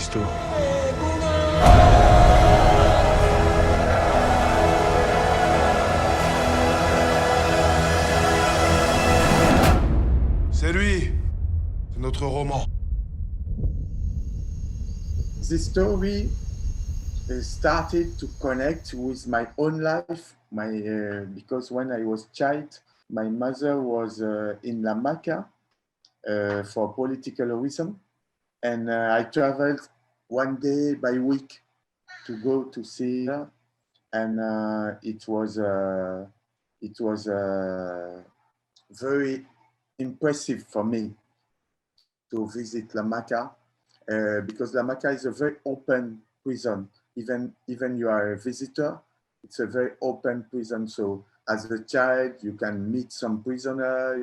Cristo. C'est lui, c'est notre roman. This story started to connect with my own life, because when I was child, my mother was in La MACA for political reason, and I traveled one day by week to go to see her, and it was very impressive for me to visit La MACA, because La MACA is a very open prison. Even you are a visitor, it's a very open prison. So as a child, you can meet some prisoner.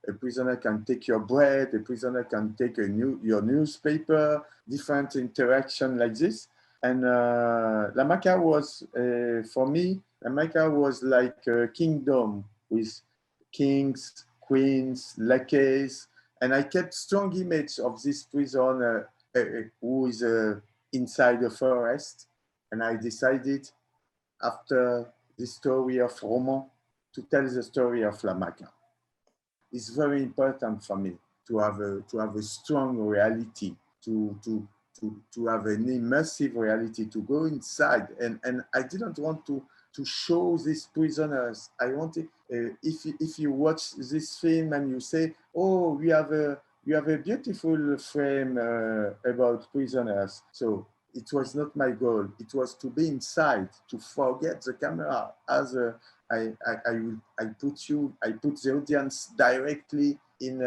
A prisoner can take your bread. A prisoner can take your newspaper. Different interaction like this. And La MACA was, for me, La MACA was like a kingdom with kings, queens, lackeys. And I kept strong image of this prisoner who is inside the forest. And I decided, after the story of Roman, to tell the story of La MACA. It's very important for me to have a strong reality, to have an immersive reality, to go inside. And I didn't want to show these prisoners. I wanted, if you watch this film and you say, oh, you have a beautiful frame about prisoners. So it was not my goal. It was to be inside, to forget the camera. As I put the audience directly in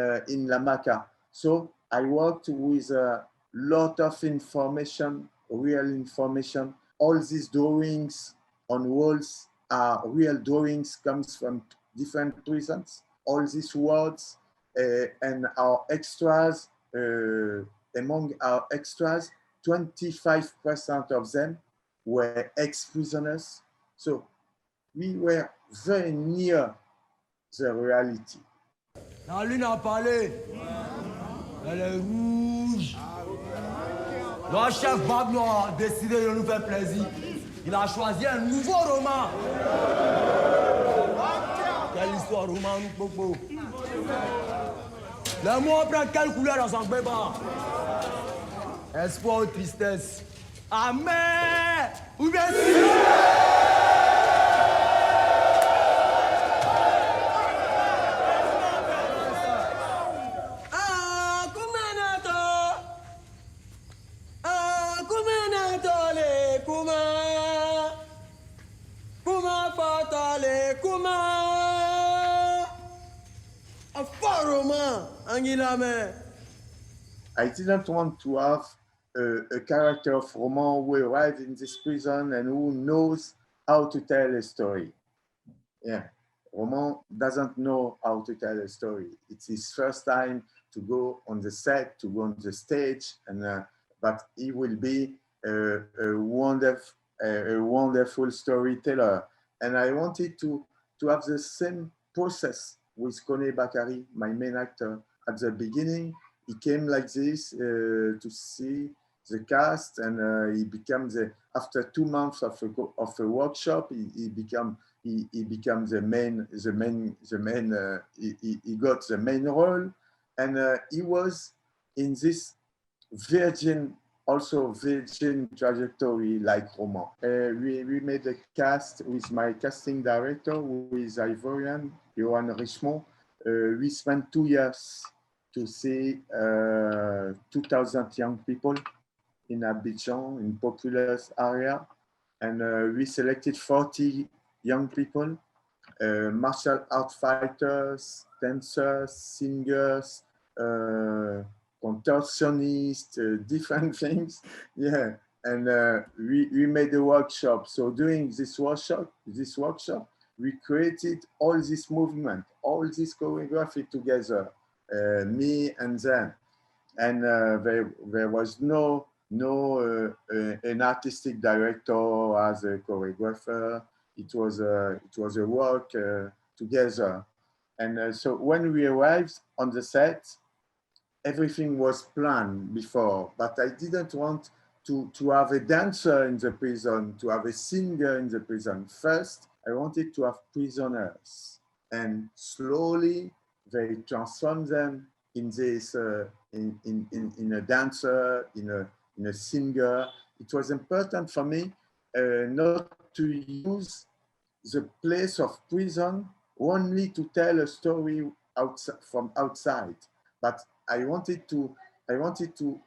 La MACA. So I worked with a lot of information, real information. All these drawings on walls are real drawings, comes from different prisons. All these words and our extras, among our extras, 25% of them were ex-prisoners. So we were very near the reality. La lune a parlé. Elle est rouge. Notre chef Bob Noir a décidé de nous faire plaisir. Il a choisi un nouveau roman. Quelle histoire roman, Popo? Le mot prend quelle couleur dans son béba? Espoir ou tristesse? Amen! Ou bien I didn't want to have a character of Roman who arrived in this prison and who knows how to tell a story. Yeah, Roman doesn't know how to tell a story. It's his first time to go on the set, to go on the stage, and but he will be a wonderful storyteller. And I wanted to have the same process with Kone Bakari, my main actor. At the beginning, he came like this to see the cast, and he became after 2 months of a workshop, he became the main. He got the main role, and he was in this virgin trajectory like Roman. We made a cast with my casting director, who is Ivorian, Johan Richemont. We spent 2 years to see 2,000 young people in Abidjan, in populous area. And we selected 40 young people, martial art fighters, dancers, singers, contortionists, different things. Yeah, and we made a workshop. So during this workshop, we created all this movement, all this choreography together, me and them. And there was no an artistic director as a choreographer. It was a work together. And so when we arrived on the set, everything was planned before, but I didn't want to have a dancer in the prison, to have a singer in the prison. First, I wanted to have prisoners, and slowly they transform them in this, in a dancer, in a singer. It was important for me not to use the place of prison only to tell a story from outside, but I wanted to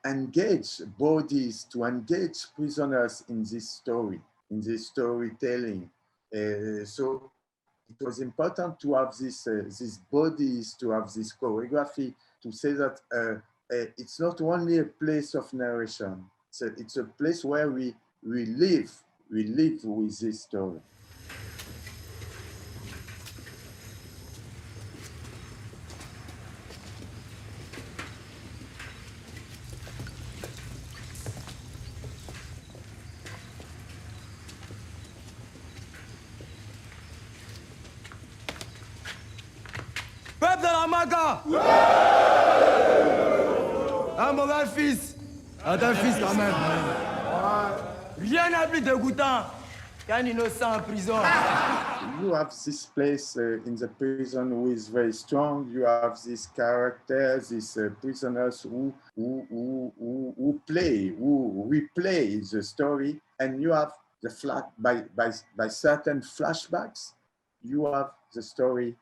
engage bodies, to engage prisoners in this story, in this storytelling. So it was important to have these bodies, to have this choreography, to say that it's not only a place of narration, it's a place where we live with this story. Peuple de la MACA! Un mauvais fils! Un fils quand même. Rien n'est plus dégoûtant qu'un innocent en prison. You have this place in the prison who is very strong. You have these characters, these prisoners who replay the story, and you have the by certain flashbacks. You have the story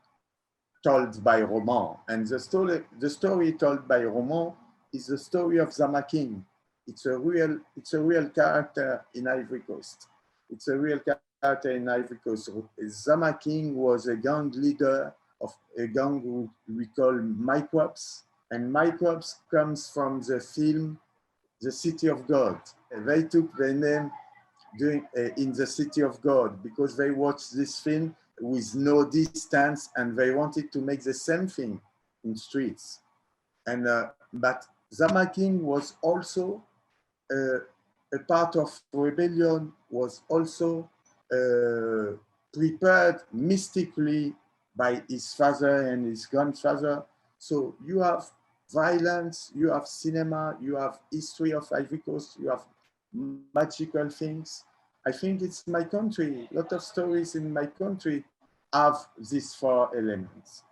told by Roman, and the story told by Roman is the story of Zama King. It's a real character in Ivory Coast. It's a real character in Ivory Coast. Zama King was a gang leader of a gang who we call Microbes, and Microbes comes from the film The City of God. They took their name in the City of God because they watched this film with no distance, and they wanted to make the same thing in streets. And but Zama King was also a part of rebellion, was also prepared mystically by his father and his grandfather. So you have violence, you have cinema, you have history of Ivory Coast, you have magical things. I think it's my country. A lot of stories in my country have these four elements.